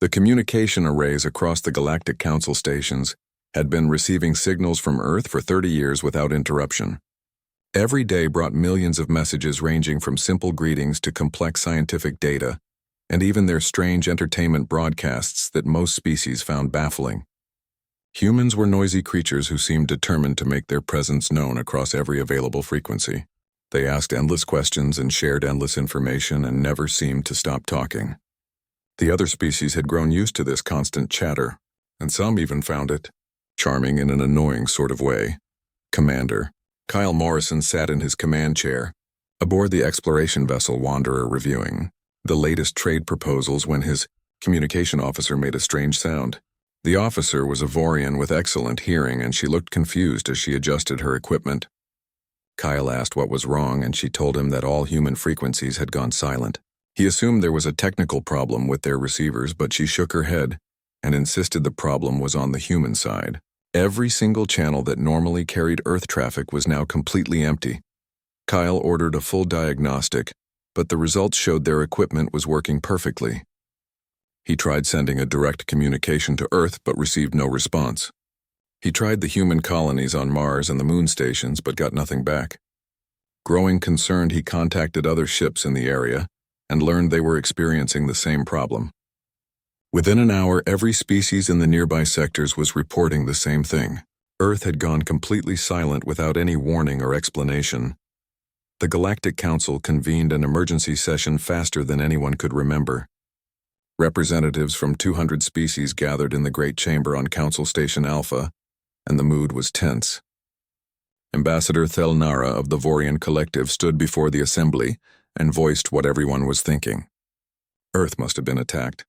The communication arrays across the Galactic Council stations had been receiving signals from Earth for 30 years without interruption. Every day brought millions of messages ranging from simple greetings to complex scientific data, and even their strange entertainment broadcasts that most species found baffling. Humans were noisy creatures who seemed determined to make their presence known across every available frequency. They asked endless questions and shared endless information and never seemed to stop talking. The other species had grown used to this constant chatter, and some even found it charming in an annoying sort of way. Commander Kyle Morrison sat in his command chair, aboard the exploration vessel Wanderer, reviewing the latest trade proposals when his communication officer made a strange sound. The officer was a Vorian with excellent hearing, and she looked confused as she adjusted her equipment. Kyle asked what was wrong, and she told him that all human frequencies had gone silent. He assumed there was a technical problem with their receivers, but she shook her head and insisted the problem was on the human side. Every single channel that normally carried Earth traffic was now completely empty. Kyle ordered a full diagnostic, but the results showed their equipment was working perfectly. He tried sending a direct communication to Earth but received no response. He tried the human colonies on Mars and the moon stations but got nothing back. Growing concerned, he contacted other ships in the area and learned they were experiencing the same problem. Within an hour, every species in the nearby sectors was reporting the same thing. Earth had gone completely silent without any warning or explanation. The Galactic Council convened an emergency session faster than anyone could remember. Representatives from 200 species gathered in the Great Chamber on Council Station Alpha, and the mood was tense. Ambassador Thelnara of the Vorian Collective stood before the assembly and voiced what everyone was thinking. Earth must have been attacked.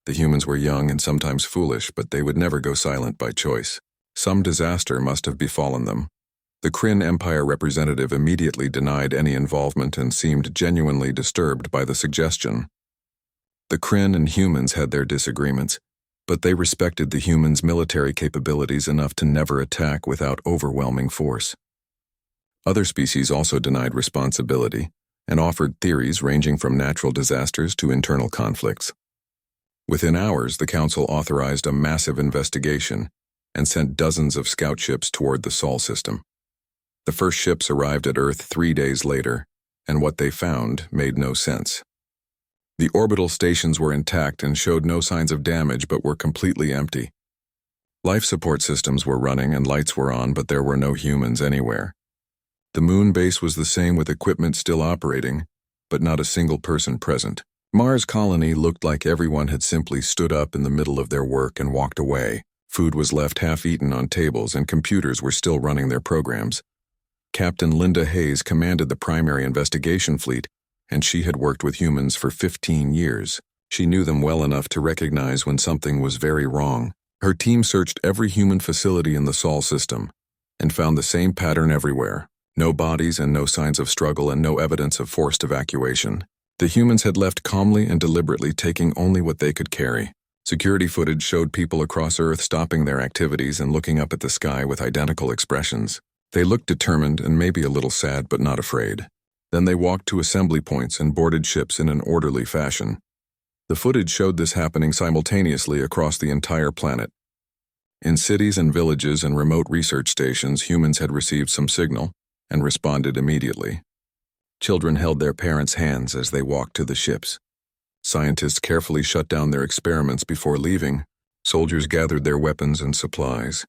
The humans were young and sometimes foolish, but they would never go silent by choice. Some disaster must have befallen them. The Kryn Empire representative immediately denied any involvement and seemed genuinely disturbed by the suggestion. The Kryn and humans had their disagreements, but they respected the humans' military capabilities enough to never attack without overwhelming force. Other species also denied responsibility and offered theories ranging from natural disasters to internal conflicts. Within hours, the Council authorized a massive investigation and sent dozens of scout ships toward the Sol system. The first ships arrived at Earth 3 days later, and what they found made no sense. The orbital stations were intact and showed no signs of damage but were completely empty. Life support systems were running and lights were on, but there were no humans anywhere. The moon base was the same with equipment still operating, but not a single person present. Mars colony looked like everyone had simply stood up in the middle of their work and walked away. Food was left half-eaten on tables and computers were still running their programs. Captain Linda Hayes commanded the primary investigation fleet, and she had worked with humans for 15 years. She knew them well enough to recognize when something was very wrong. Her team searched every human facility in the Sol system and found the same pattern everywhere. No bodies and no signs of struggle and no evidence of forced evacuation. The humans had left calmly and deliberately, taking only what they could carry. Security footage showed people across Earth stopping their activities and looking up at the sky with identical expressions. They looked determined and maybe a little sad, but not afraid. Then they walked to assembly points and boarded ships in an orderly fashion. The footage showed this happening simultaneously across the entire planet. In cities and villages and remote research stations, humans had received some signal and responded immediately. Children held their parents' hands as they walked to the ships. Scientists carefully shut down their experiments before leaving. Soldiers gathered their weapons and supplies.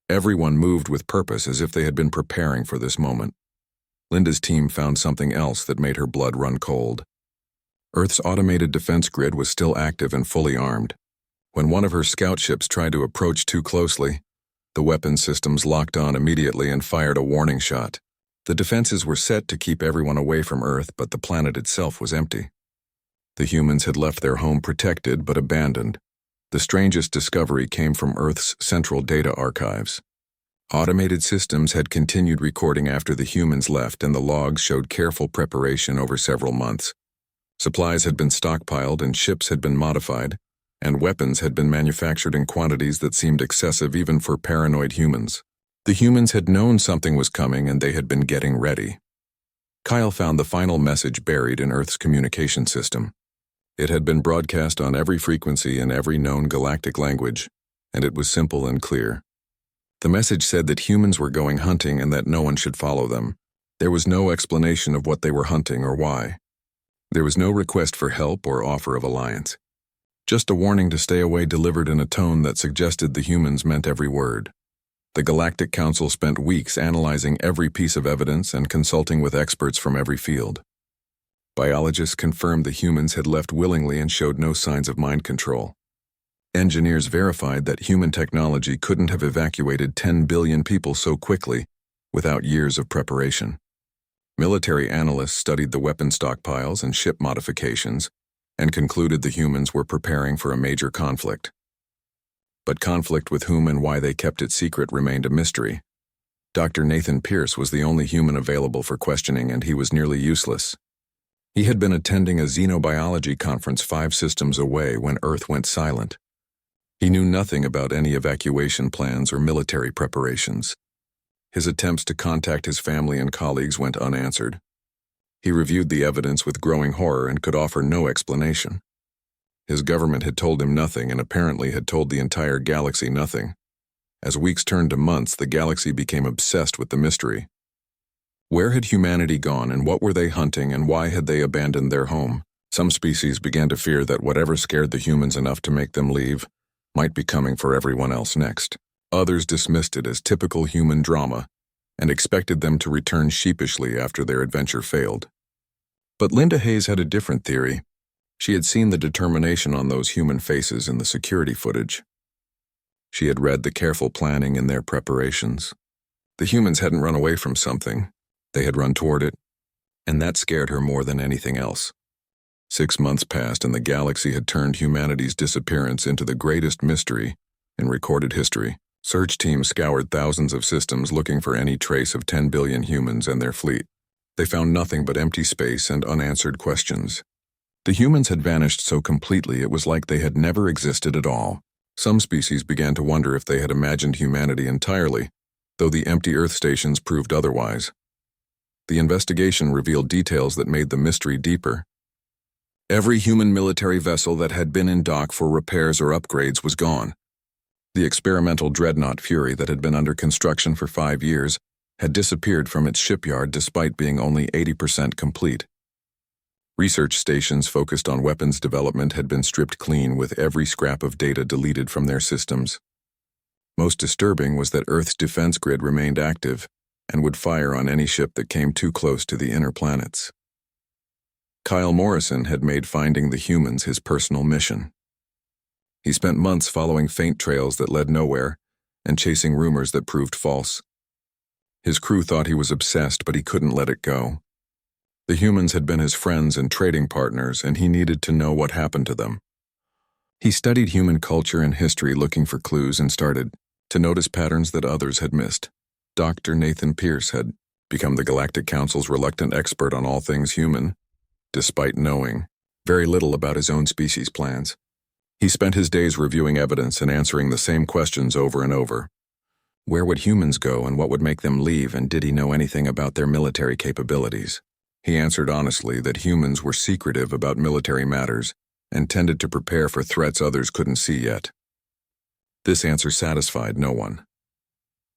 Everyone moved with purpose, as if they had been preparing for this moment. Linda's team found something else that made her blood run cold. Earth's automated defense grid was still active and fully armed. When one of her scout ships tried to approach too closely, the weapon systems locked on immediately and fired a warning shot. The defenses were set to keep everyone away from Earth, but the planet itself was empty. The humans had left their home protected but abandoned. The strangest discovery came from Earth's central data archives. Automated systems had continued recording after the humans left, and the logs showed careful preparation over several months. Supplies had been stockpiled and ships had been modified, and weapons had been manufactured in quantities that seemed excessive even for paranoid humans. The humans had known something was coming and they had been getting ready. Kyle found the final message buried in Earth's communication system. It had been broadcast on every frequency in every known galactic language, and it was simple and clear. The message said that humans were going hunting and that no one should follow them. There was no explanation of what they were hunting or why. There was no request for help or offer of alliance. Just a warning to stay away delivered in a tone that suggested the humans meant every word. The Galactic Council spent weeks analyzing every piece of evidence and consulting with experts from every field. Biologists confirmed the humans had left willingly and showed no signs of mind control. Engineers verified that human technology couldn't have evacuated 10 billion people so quickly without years of preparation. Military analysts studied the weapon stockpiles and ship modifications and concluded the humans were preparing for a major conflict. But conflict with whom and why they kept it secret remained a mystery. Dr. Nathan Pierce was the only human available for questioning, and he was nearly useless. He had been attending a xenobiology conference 5 systems away when Earth went silent. He knew nothing about any evacuation plans or military preparations. His attempts to contact his family and colleagues went unanswered. He reviewed the evidence with growing horror and could offer no explanation. His government had told him nothing and apparently had told the entire galaxy nothing. As weeks turned to months, the galaxy became obsessed with the mystery. Where had humanity gone, and what were they hunting, and why had they abandoned their home? Some species began to fear that whatever scared the humans enough to make them leave might be coming for everyone else next. Others dismissed it as typical human drama and expected them to return sheepishly after their adventure failed. But Linda Hayes had a different theory. She had seen the determination on those human faces in the security footage. She had read the careful planning in their preparations. The humans hadn't run away from something. They had run toward it, and that scared her more than anything else. 6 months passed, and the galaxy had turned humanity's disappearance into the greatest mystery in recorded history. Search teams scoured thousands of systems looking for any trace of 10 billion humans and their fleet. They found nothing but empty space and unanswered questions. The humans had vanished so completely it was like they had never existed at all. Some species began to wonder if they had imagined humanity entirely, though the empty Earth stations proved otherwise. The investigation revealed details that made the mystery deeper. Every human military vessel that had been in dock for repairs or upgrades was gone. The experimental dreadnought Fury that had been under construction for 5 years had disappeared from its shipyard despite being only 80% complete. Research stations focused on weapons development had been stripped clean with every scrap of data deleted from their systems. Most disturbing was that Earth's defense grid remained active and would fire on any ship that came too close to the inner planets. Kyle Morrison had made finding the humans his personal mission. He spent months following faint trails that led nowhere and chasing rumors that proved false. His crew thought he was obsessed, but he couldn't let it go. The humans had been his friends and trading partners, and he needed to know what happened to them. He studied human culture and history looking for clues and started to notice patterns that others had missed. Dr. Nathan Pierce had become the Galactic Council's reluctant expert on all things human, despite knowing very little about his own species' plans. He spent his days reviewing evidence and answering the same questions over and over. Where would humans go and what would make them leave, and did he know anything about their military capabilities? He answered honestly that humans were secretive about military matters and tended to prepare for threats others couldn't see yet. This answer satisfied no one.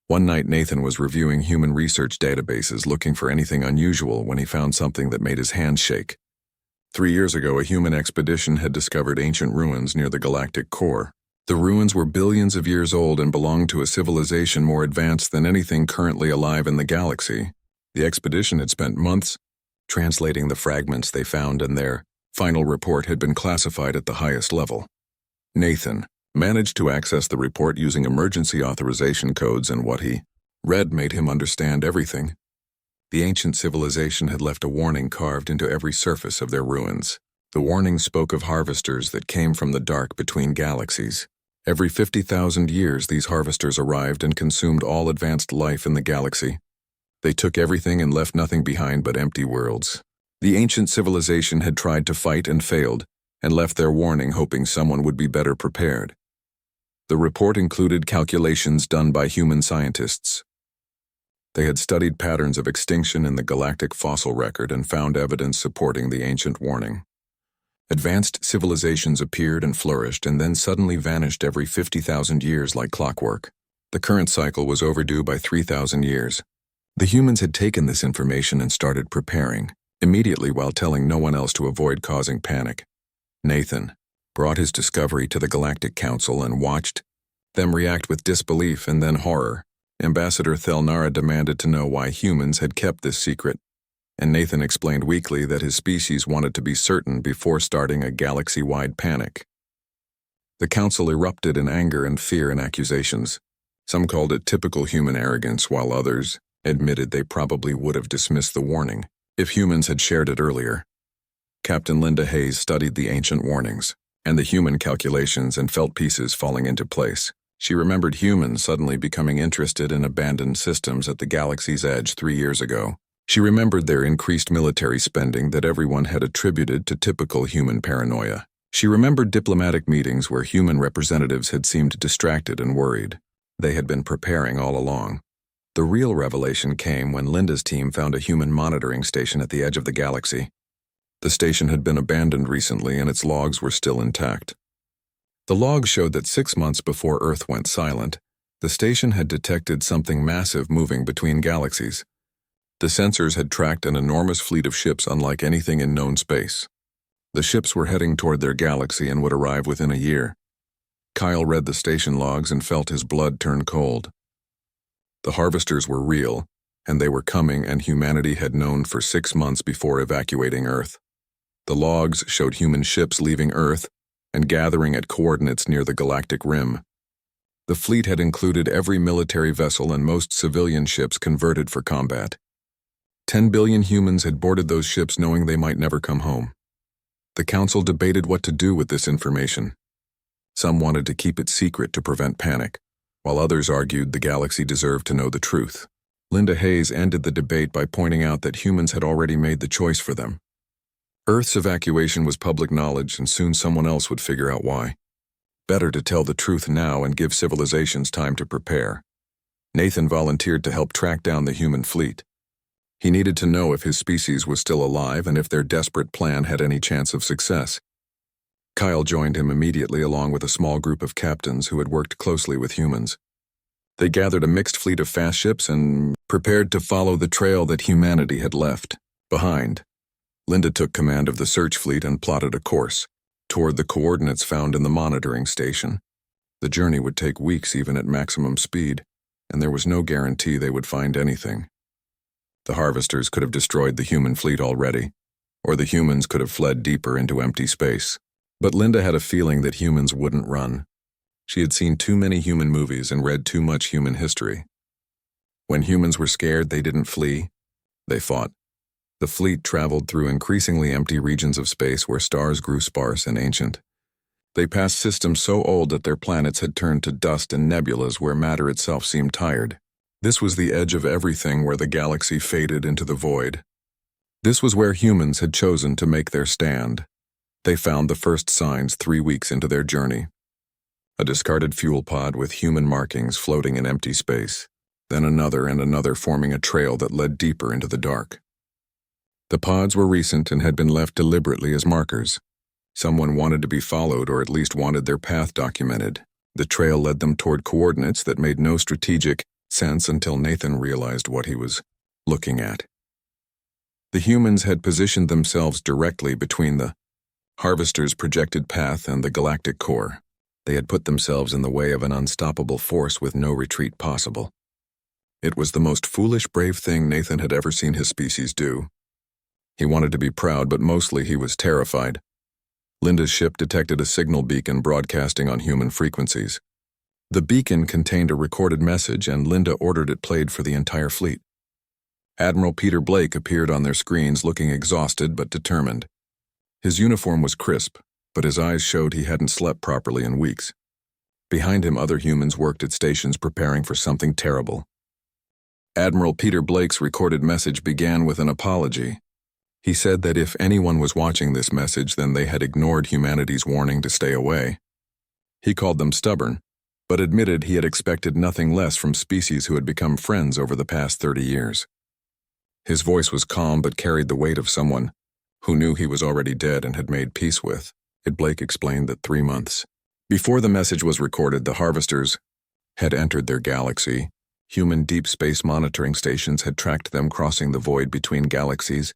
One night Nathan was reviewing human research databases looking for anything unusual when he found something that made his hands shake. 3 years ago, a human expedition had discovered ancient ruins near the galactic core. The ruins were billions of years old and belonged to a civilization more advanced than anything currently alive in the galaxy. The expedition had spent months translating the fragments they found, and their final report had been classified at the highest level. Nathan managed to access the report using emergency authorization codes, and what he read made him understand everything. The ancient civilization had left a warning carved into every surface of their ruins. The warning spoke of harvesters that came from the dark between galaxies. Every 50,000 years, these harvesters arrived and consumed all advanced life in the galaxy. They took everything and left nothing behind but empty worlds. The ancient civilization had tried to fight and failed, and left their warning hoping someone would be better prepared. The report included calculations done by human scientists. They had studied patterns of extinction in the galactic fossil record and found evidence supporting the ancient warning. Advanced civilizations appeared and flourished and then suddenly vanished every 50,000 years like clockwork. The current cycle was overdue by 3,000 years. The humans had taken this information and started preparing, immediately while telling no one else to avoid causing panic. Nathan brought his discovery to the Galactic Council and watched them react with disbelief and then horror. Ambassador Thelnara demanded to know why humans had kept this secret, and Nathan explained weakly that his species wanted to be certain before starting a galaxy-wide panic. The council erupted in anger and fear and accusations. Some called it typical human arrogance, while others admitted they probably would have dismissed the warning if humans had shared it earlier. Captain Linda Hayes studied the ancient warnings and the human calculations and felt pieces falling into place. She remembered humans suddenly becoming interested in abandoned systems at the galaxy's edge 3 years ago. She remembered their increased military spending that everyone had attributed to typical human paranoia. She remembered diplomatic meetings where human representatives had seemed distracted and worried. They had been preparing all along. The real revelation came when Linda's team found a human monitoring station at the edge of the galaxy. The station had been abandoned recently and its logs were still intact. The logs showed that 6 months before Earth went silent, the station had detected something massive moving between galaxies. The sensors had tracked an enormous fleet of ships unlike anything in known space. The ships were heading toward their galaxy and would arrive within a year. Kyle read the station logs and felt his blood turn cold. The harvesters were real, and they were coming, and humanity had known for 6 months before evacuating Earth. The logs showed human ships leaving Earth and gathering at coordinates near the galactic rim. The fleet had included every military vessel and most civilian ships converted for combat. 10 billion humans had boarded those ships knowing they might never come home. The council debated what to do with this information. Some wanted to keep it secret to prevent panic, while others argued the galaxy deserved to know the truth. Linda Hayes ended the debate by pointing out that humans had already made the choice for them. Earth's evacuation was public knowledge, and soon someone else would figure out why. Better to tell the truth now and give civilizations time to prepare. Nathan volunteered to help track down the human fleet. He needed to know if his species was still alive and if their desperate plan had any chance of success. Kyle joined him immediately along with a small group of captains who had worked closely with humans. They gathered a mixed fleet of fast ships and prepared to follow the trail that humanity had left behind. Linda took command of the search fleet and plotted a course toward the coordinates found in the monitoring station. The journey would take weeks even at maximum speed, and there was no guarantee they would find anything. The harvesters could have destroyed the human fleet already, or the humans could have fled deeper into empty space. But Linda had a feeling that humans wouldn't run. She had seen too many human movies and read too much human history. When humans were scared, they didn't flee, they fought. The fleet traveled through increasingly empty regions of space where stars grew sparse and ancient. They passed systems so old that their planets had turned to dust and nebulas where matter itself seemed tired. This was the edge of everything where the galaxy faded into the void. This was where humans had chosen to make their stand. They found the first signs 3 weeks into their journey. A discarded fuel pod with human markings floating in empty space, then another and another forming a trail that led deeper into the dark. The pods were recent and had been left deliberately as markers. Someone wanted to be followed or at least wanted their path documented. The trail led them toward coordinates that made no strategic sense until Nathan realized what he was looking at. The humans had positioned themselves directly between the harvester's projected path and the galactic core. They had put themselves in the way of an unstoppable force with no retreat possible. It was the most foolish, brave thing Nathan had ever seen his species do. He wanted to be proud, but mostly he was terrified. Linda's ship detected a signal beacon broadcasting on human frequencies. The beacon contained a recorded message, and Linda ordered it played for the entire fleet. Admiral Peter Blake appeared on their screens looking exhausted but determined. His uniform was crisp, but his eyes showed he hadn't slept properly in weeks. Behind him, other humans worked at stations preparing for something terrible. Admiral Peter Blake's recorded message began with an apology. He said that if anyone was watching this message, then they had ignored humanity's warning to stay away. He called them stubborn, but admitted he had expected nothing less from species who had become friends over the past 30 years. His voice was calm but carried the weight of someone who knew he was already dead and had made peace with. Blake explained that 3 months before the message was recorded, the harvesters had entered their galaxy. Human deep space monitoring stations had tracked them crossing the void between galaxies,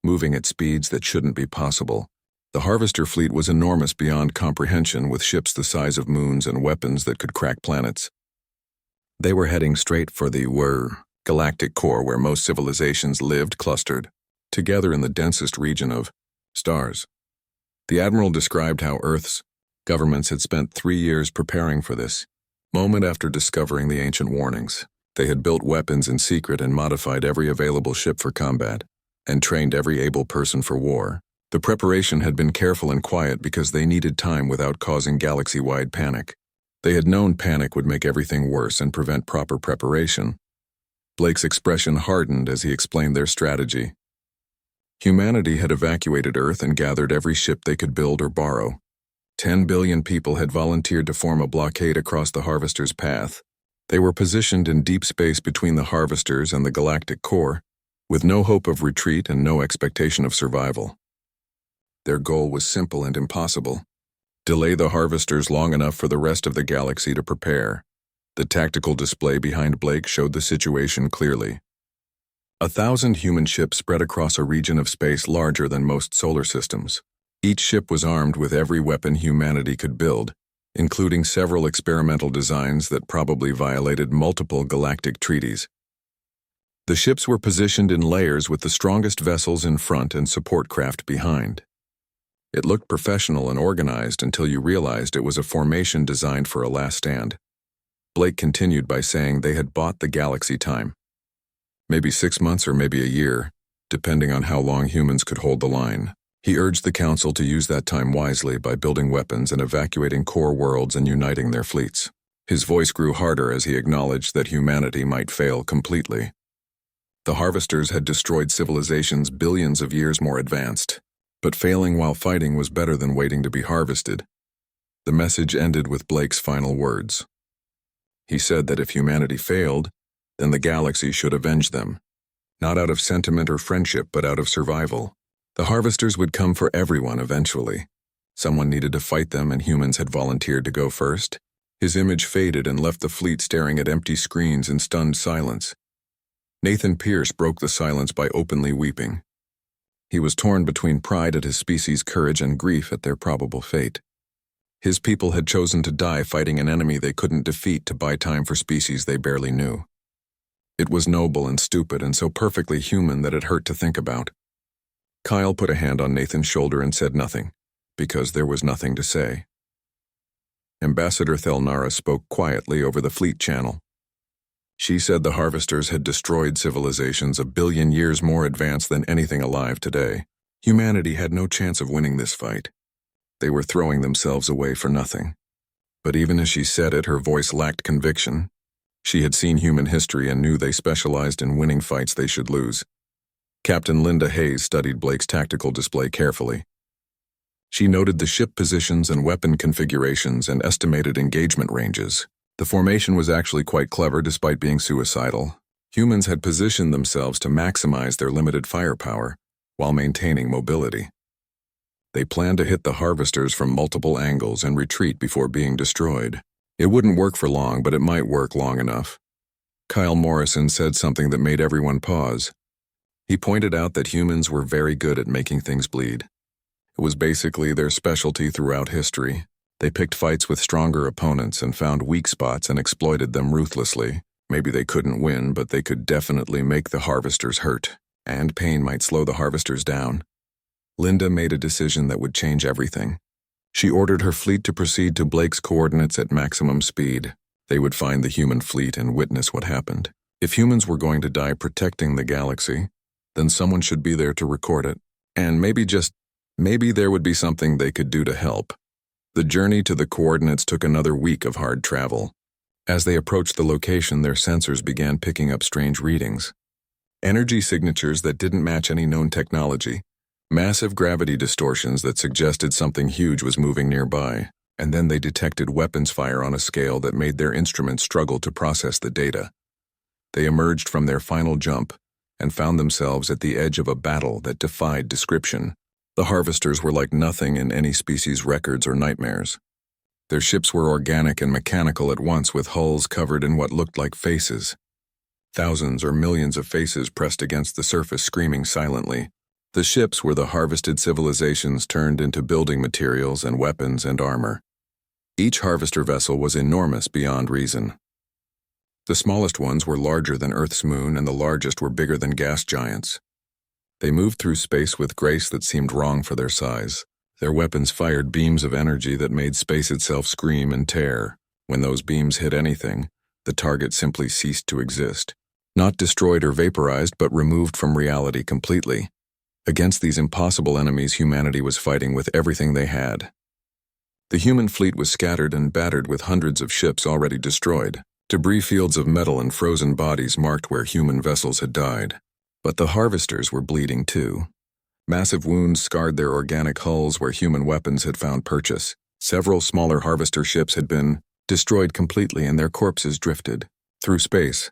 moving at speeds that shouldn't be possible. The harvester fleet was enormous beyond comprehension, with ships the size of moons and weapons that could crack planets. They were heading straight for the galactic core, where most civilizations lived clustered together in the densest region of stars. The Admiral described how Earth's governments had spent 3 years preparing for this moment after discovering the ancient warnings. They had built weapons in secret and modified every available ship for combat, and trained every able person for war. The preparation had been careful and quiet because they needed time without causing galaxy-wide panic. They had known panic would make everything worse and prevent proper preparation. Blake's expression hardened as he explained their strategy. Humanity had evacuated Earth and gathered every ship they could build or borrow. 10 billion people had volunteered to form a blockade across the Harvester's path. They were positioned in deep space between the Harvesters and the galactic core, with no hope of retreat and no expectation of survival. Their goal was simple and impossible: delay the Harvesters long enough for the rest of the galaxy to prepare. The tactical display behind Blake showed the situation clearly. 1,000 human ships spread across a region of space larger than most solar systems. Each ship was armed with every weapon humanity could build, including several experimental designs that probably violated multiple galactic treaties. The ships were positioned in layers with the strongest vessels in front and support craft behind. It looked professional and organized until you realized it was a formation designed for a last stand. Blake continued by saying they had bought the galaxy time. Maybe 6 months or maybe a year, depending on how long humans could hold the line. He urged the Council to use that time wisely by building weapons and evacuating core worlds and uniting their fleets. His voice grew harder as he acknowledged that humanity might fail completely. The Harvesters had destroyed civilizations billions of years more advanced, but failing while fighting was better than waiting to be harvested. The message ended with Blake's final words. He said that if humanity failed, then the galaxy should avenge them, not out of sentiment or friendship, but out of survival. The Harvesters would come for everyone eventually. Someone needed to fight them, and humans had volunteered to go first. His image faded and left the fleet staring at empty screens in stunned silence. Nathan Pierce broke the silence by openly weeping. He was torn between pride at his species' courage and grief at their probable fate. His people had chosen to die fighting an enemy they couldn't defeat to buy time for species they barely knew. It was noble and stupid and so perfectly human that it hurt to think about. Kyle put a hand on Nathan's shoulder and said nothing, because there was nothing to say. Ambassador Thelnara spoke quietly over the fleet channel. She said the Harvesters had destroyed civilizations 1 billion years more advanced than anything alive today. Humanity had no chance of winning this fight. They were throwing themselves away for nothing. But even as she said it, her voice lacked conviction. She had seen human history and knew they specialized in winning fights they should lose. Captain Linda Hayes studied Blake's tactical display carefully. She noted the ship positions and weapon configurations and estimated engagement ranges. The formation was actually quite clever despite being suicidal. Humans had positioned themselves to maximize their limited firepower while maintaining mobility. They planned to hit the Harvesters from multiple angles and retreat before being destroyed. It wouldn't work for long, but it might work long enough. Kyle Morrison said something that made everyone pause. He pointed out that humans were very good at making things bleed. It was basically their specialty throughout history. They picked fights with stronger opponents and found weak spots and exploited them ruthlessly. Maybe they couldn't win, but they could definitely make the Harvesters hurt, and pain might slow the Harvesters down. Linda made a decision that would change everything. She ordered her fleet to proceed to Blake's coordinates at maximum speed. They would find the human fleet and witness what happened. If humans were going to die protecting the galaxy, then someone should be there to record it. And maybe there would be something they could do to help. The journey to the coordinates took another week of hard travel. As they approached the location, their sensors began picking up strange readings. Energy signatures that didn't match any known technology. Massive gravity distortions that suggested something huge was moving nearby. And then they detected weapons fire on a scale that made their instruments struggle to process the data. They emerged from their final jump and found themselves at the edge of a battle that defied description. The harvesters were like nothing in any species' records or nightmares. Their ships were organic and mechanical at once, with hulls covered in what looked like faces. Thousands or millions of faces pressed against the surface, screaming silently. The ships were the harvested civilizations turned into building materials and weapons and armor. Each harvester vessel was enormous beyond reason. The smallest ones were larger than Earth's moon, and the largest were bigger than gas giants. They moved through space with grace that seemed wrong for their size. Their weapons fired beams of energy that made space itself scream and tear. When those beams hit anything, the target simply ceased to exist. Not destroyed or vaporized, but removed from reality completely. Against these impossible enemies, humanity was fighting with everything they had. The human fleet was scattered and battered, with hundreds of ships already destroyed. Debris fields of metal and frozen bodies marked where human vessels had died. But the harvesters were bleeding too. Massive wounds scarred their organic hulls where human weapons had found purchase. Several smaller harvester ships had been destroyed completely, and their corpses drifted through space.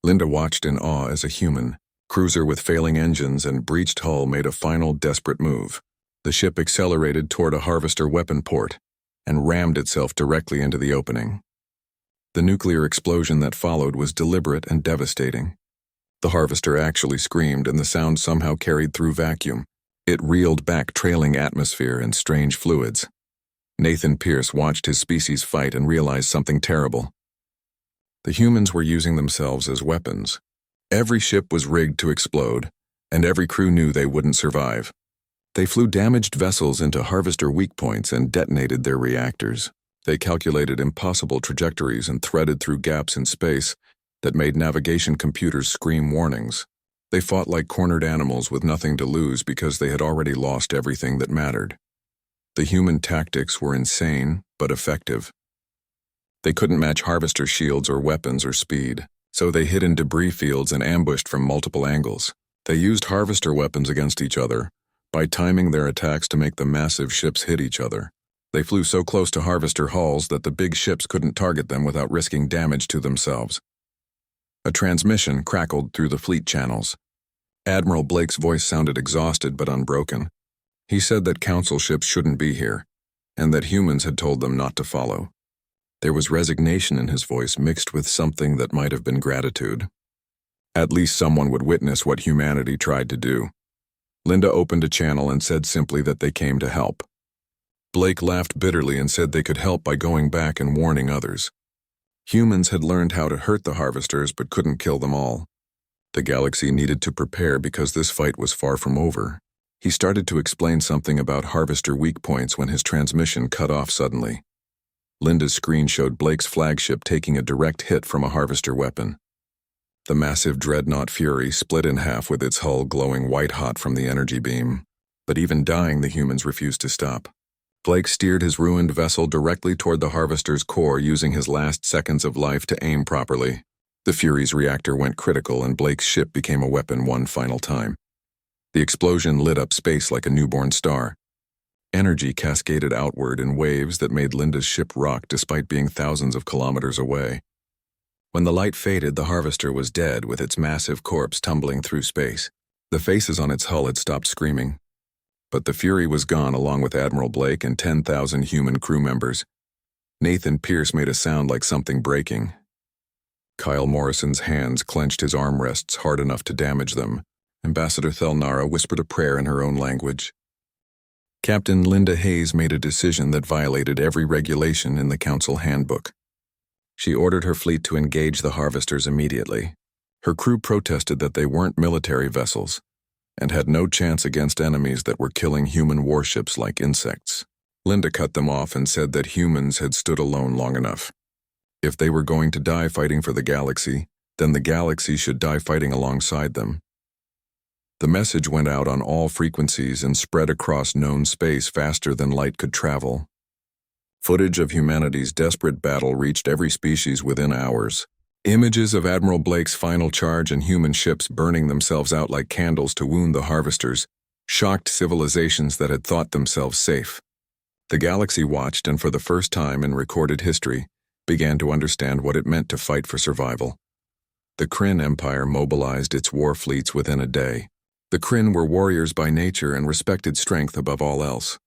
Linda watched in awe as a human cruiser with failing engines and breached hull made a final desperate move. The ship accelerated toward a harvester weapon port and rammed itself directly into the opening. The nuclear explosion that followed was deliberate and devastating. The harvester actually screamed, and the sound somehow carried through vacuum. It reeled back, trailing atmosphere and strange fluids. Nathan Pierce watched his species fight and realized something terrible. The humans were using themselves as weapons. Every ship was rigged to explode, and every crew knew they wouldn't survive. They flew damaged vessels into harvester weak points and detonated their reactors. They calculated impossible trajectories and threaded through gaps in space that made navigation computers scream warnings. They fought like cornered animals with nothing to lose because they had already lost everything that mattered. The human tactics were insane but effective. They couldn't match harvester shields or weapons or speed, so they hid in debris fields and ambushed from multiple angles. They used harvester weapons against each other by timing their attacks to make the massive ships hit each other. They flew so close to harvester hulls that the big ships couldn't target them without risking damage to themselves. A transmission crackled through the fleet channels. Admiral Blake's voice sounded exhausted but unbroken. He said that council ships shouldn't be here, and that humans had told them not to follow. There was resignation in his voice mixed with something that might have been gratitude. At least someone would witness what humanity tried to do. Linda opened a channel and said simply that they came to help. Blake laughed bitterly and said they could help by going back and warning others. Humans had learned how to hurt the harvesters but couldn't kill them all. The galaxy needed to prepare because this fight was far from over. He started to explain something about harvester weak points when his transmission cut off suddenly. Linda's screen showed Blake's flagship taking a direct hit from a harvester weapon. The massive dreadnought Fury split in half with its hull glowing white-hot from the energy beam. But even dying, the humans refused to stop. Blake steered his ruined vessel directly toward the harvester's core, using his last seconds of life to aim properly. The Fury's reactor went critical, and Blake's ship became a weapon one final time. The explosion lit up space like a newborn star. Energy cascaded outward in waves that made Linda's ship rock despite being thousands of kilometers away. When the light faded, the harvester was dead, with its massive corpse tumbling through space. The faces on its hull had stopped screaming. But the Fury was gone, along with Admiral Blake and 10,000 human crew members. Nathan Pierce made a sound like something breaking. Kyle Morrison's hands clenched his armrests hard enough to damage them. Ambassador Thelnara whispered a prayer in her own language. Captain Linda Hayes made a decision that violated every regulation in the Council handbook. She ordered her fleet to engage the harvesters immediately. Her crew protested that they weren't military vessels and had no chance against enemies that were killing human warships like insects. Linda cut them off and said that humans had stood alone long enough. If they were going to die fighting for the galaxy, then the galaxy should die fighting alongside them. The message went out on all frequencies and spread across known space faster than light could travel. Footage of humanity's desperate battle reached every species within hours. Images of Admiral Blake's final charge and human ships burning themselves out like candles to wound the harvesters shocked civilizations that had thought themselves safe. The galaxy watched, and for the first time in recorded history, began to understand what it meant to fight for survival. The Kryn Empire mobilized its war fleets within a day. The Kryn were warriors by nature and respected strength above all else.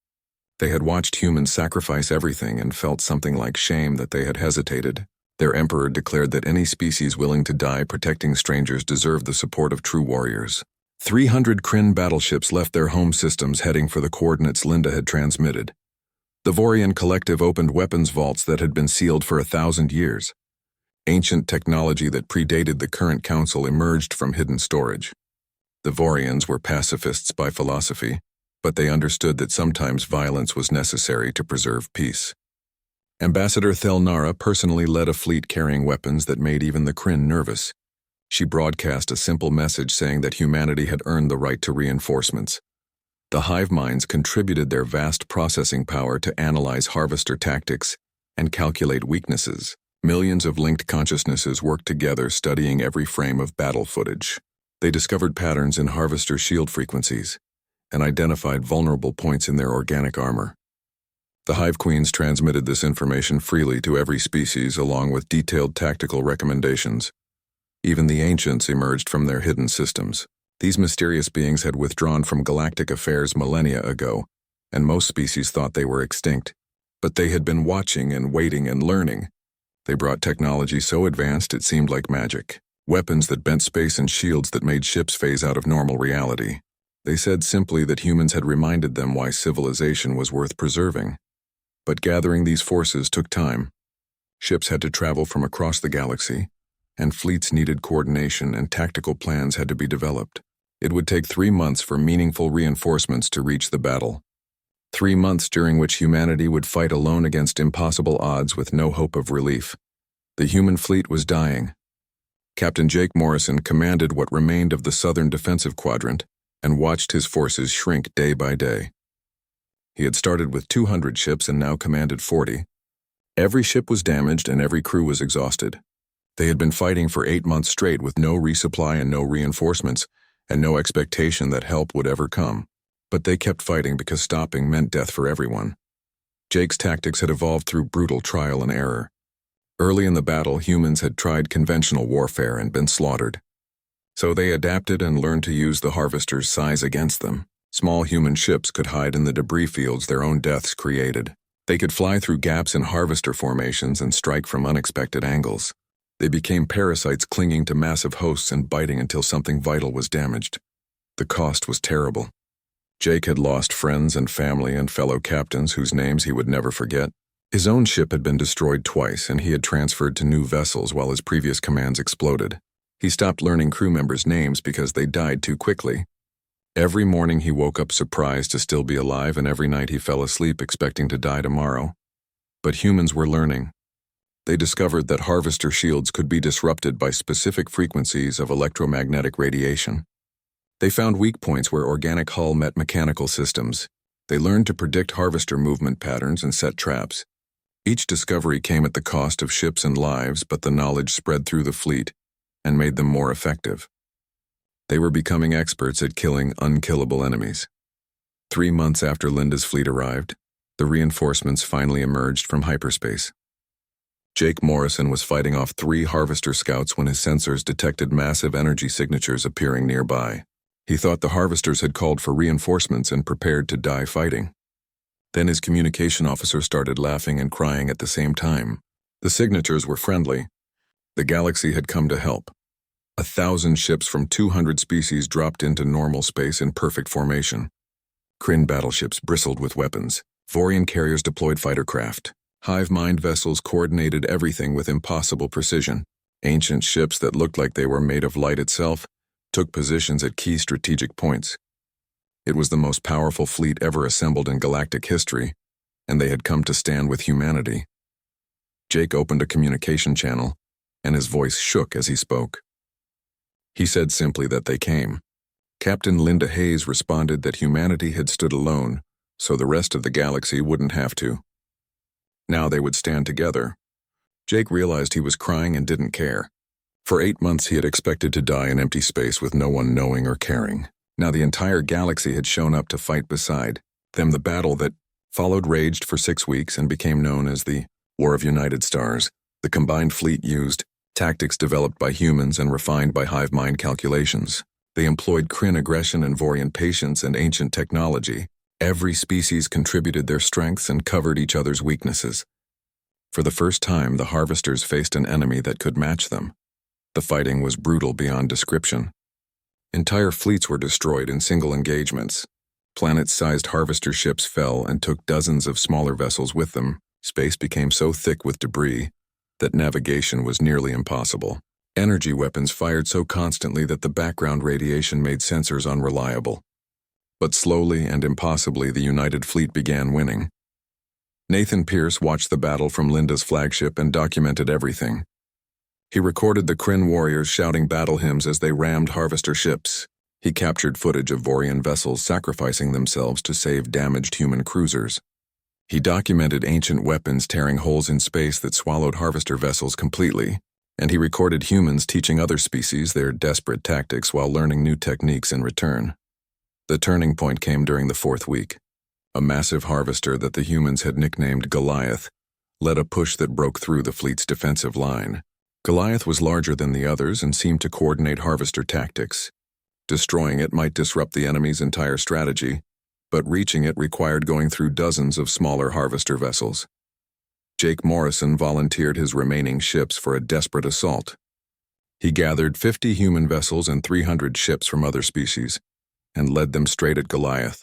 They had watched humans sacrifice everything and felt something like shame that they had hesitated. Their emperor declared that any species willing to die protecting strangers deserved the support of true warriors. 300 Kryn battleships left their home systems heading for the coordinates Linda had transmitted. The Vorian collective opened weapons vaults that had been sealed for 1,000 years. Ancient technology that predated the current council emerged from hidden storage. The Vorians were pacifists by philosophy, but they understood that sometimes violence was necessary to preserve peace. Ambassador Thelnara personally led a fleet carrying weapons that made even the Kryn nervous. She broadcast a simple message saying that humanity had earned the right to reinforcements. The hive minds contributed their vast processing power to analyze harvester tactics and calculate weaknesses. Millions of linked consciousnesses worked together studying every frame of battle footage. They discovered patterns in harvester shield frequencies and identified vulnerable points in their organic armor. The Hive Queens transmitted this information freely to every species along with detailed tactical recommendations. Even the ancients emerged from their hidden systems. These mysterious beings had withdrawn from galactic affairs millennia ago, and most species thought they were extinct. But they had been watching and waiting and learning. They brought technology so advanced it seemed like magic. Weapons that bent space and shields that made ships phase out of normal reality. They said simply that humans had reminded them why civilization was worth preserving. But gathering these forces took time. Ships had to travel from across the galaxy, and fleets needed coordination and tactical plans had to be developed. It would take 3 months for meaningful reinforcements to reach the battle. 3 months during which humanity would fight alone against impossible odds with no hope of relief. The human fleet was dying. Captain Jake Morrison commanded what remained of the southern defensive quadrant and watched his forces shrink day by day. He had started with 200 ships and now commanded 40. Every ship was damaged and every crew was exhausted. They had been fighting for 8 months straight with no resupply and no reinforcements, and no expectation that help would ever come. But they kept fighting because stopping meant death for everyone. Jake's tactics had evolved through brutal trial and error. Early in the battle, humans had tried conventional warfare and been slaughtered. So they adapted and learned to use the harvester's size against them. Small human ships could hide in the debris fields their own deaths created. They could fly through gaps in harvester formations and strike from unexpected angles. They became parasites clinging to massive hosts and biting until something vital was damaged. The cost was terrible. Jake had lost friends and family and fellow captains whose names he would never forget. His own ship had been destroyed twice and he had transferred to new vessels while his previous commands exploded. He stopped learning crew members' names because they died too quickly. Every morning he woke up surprised to still be alive, and every night he fell asleep expecting to die tomorrow. But humans were learning. They discovered that harvester shields could be disrupted by specific frequencies of electromagnetic radiation. They found weak points where organic hull met mechanical systems. They learned to predict harvester movement patterns and set traps. Each discovery came at the cost of ships and lives, but the knowledge spread through the fleet and made them more effective. They were becoming experts at killing unkillable enemies. 3 months after Linda's fleet arrived, the reinforcements finally emerged from hyperspace. Jake Morrison was fighting off 3 harvester scouts when his sensors detected massive energy signatures appearing nearby. He thought the harvesters had called for reinforcements and prepared to die fighting. Then his communication officer started laughing and crying at the same time. The signatures were friendly. The galaxy had come to help. 1,000 ships from 200 species dropped into normal space in perfect formation. Kryn battleships bristled with weapons. Vorian carriers deployed fighter craft. Hive mind vessels coordinated everything with impossible precision. Ancient ships that looked like they were made of light itself took positions at key strategic points. It was the most powerful fleet ever assembled in galactic history, and they had come to stand with humanity. Jake opened a communication channel, and his voice shook as he spoke. He said simply that they came. Captain Linda Hayes responded that humanity had stood alone, so the rest of the galaxy wouldn't have to. Now they would stand together. Jake realized he was crying and didn't care. For 8 months he had expected to die in empty space with no one knowing or caring. Now the entire galaxy had shown up to fight beside them. The battle that followed raged for 6 weeks and became known as the War of United Stars. The combined fleet used tactics developed by humans and refined by hive mind calculations. They employed Kryn aggression and Vorian patience and ancient technology. Every species contributed their strengths and covered each other's weaknesses. For the first time, the Harvesters faced an enemy that could match them. The fighting was brutal beyond description. Entire fleets were destroyed in single engagements. Planet-sized harvester ships fell and took dozens of smaller vessels with them. Space became so thick with debris that navigation was nearly impossible. Energy weapons fired so constantly that the background radiation made sensors unreliable. But slowly and impossibly, the United Fleet began winning. Nathan Pierce watched the battle from Linda's flagship and documented everything. He recorded the Kryn warriors shouting battle hymns as they rammed harvester ships. He captured footage of Vorian vessels sacrificing themselves to save damaged human cruisers. He documented ancient weapons tearing holes in space that swallowed harvester vessels completely, and he recorded humans teaching other species their desperate tactics while learning new techniques in return. The turning point came during the 4th week. A massive harvester that the humans had nicknamed Goliath led a push that broke through the fleet's defensive line. Goliath was larger than the others and seemed to coordinate harvester tactics. Destroying it might disrupt the enemy's entire strategy, but reaching it required going through dozens of smaller harvester vessels. Jake Morrison volunteered his remaining ships for a desperate assault. He gathered 50 human vessels and 300 ships from other species, and led them straight at Goliath.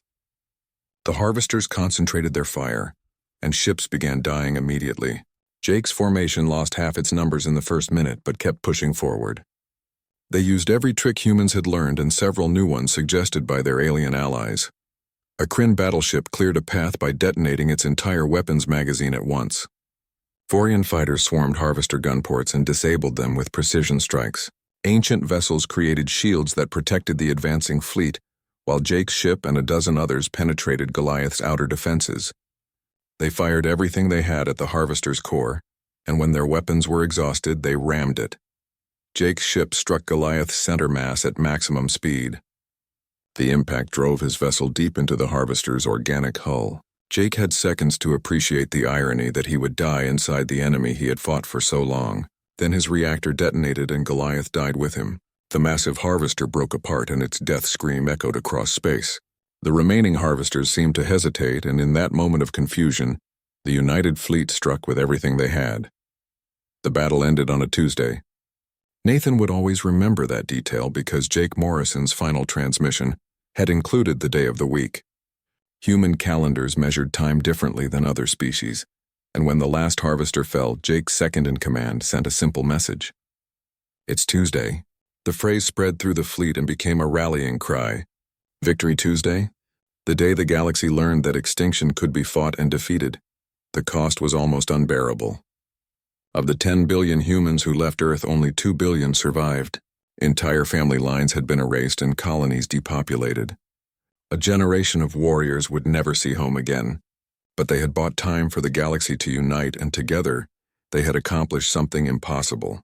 The harvesters concentrated their fire, and ships began dying immediately. Jake's formation lost half its numbers in the first minute, but kept pushing forward. They used every trick humans had learned and several new ones suggested by their alien allies. A Kryn battleship cleared a path by detonating its entire weapons magazine at once. Vorian fighters swarmed harvester gunports and disabled them with precision strikes. Ancient vessels created shields that protected the advancing fleet, while Jake's ship and a dozen others penetrated Goliath's outer defenses. They fired everything they had at the harvester's core, and when their weapons were exhausted, they rammed it. Jake's ship struck Goliath's center mass at maximum speed. The impact drove his vessel deep into the harvester's organic hull. Jake had seconds to appreciate the irony that he would die inside the enemy he had fought for so long. Then his reactor detonated and Goliath died with him. The massive harvester broke apart and its death scream echoed across space. The remaining harvesters seemed to hesitate, and in that moment of confusion, the United Fleet struck with everything they had. The battle ended on a Tuesday. Nathan would always remember that detail because Jake Morrison's final transmission had included the day of the week. Human calendars measured time differently than other species, and when the last harvester fell, Jake's second-in-command sent a simple message. "It's Tuesday." The phrase spread through the fleet and became a rallying cry. Victory Tuesday? The day the galaxy learned that extinction could be fought and defeated. The cost was almost unbearable. Of the 10 billion humans who left Earth, only 2 billion survived. Entire family lines had been erased and colonies depopulated. A generation of warriors would never see home again, but they had bought time for the galaxy to unite, and together, they had accomplished something impossible.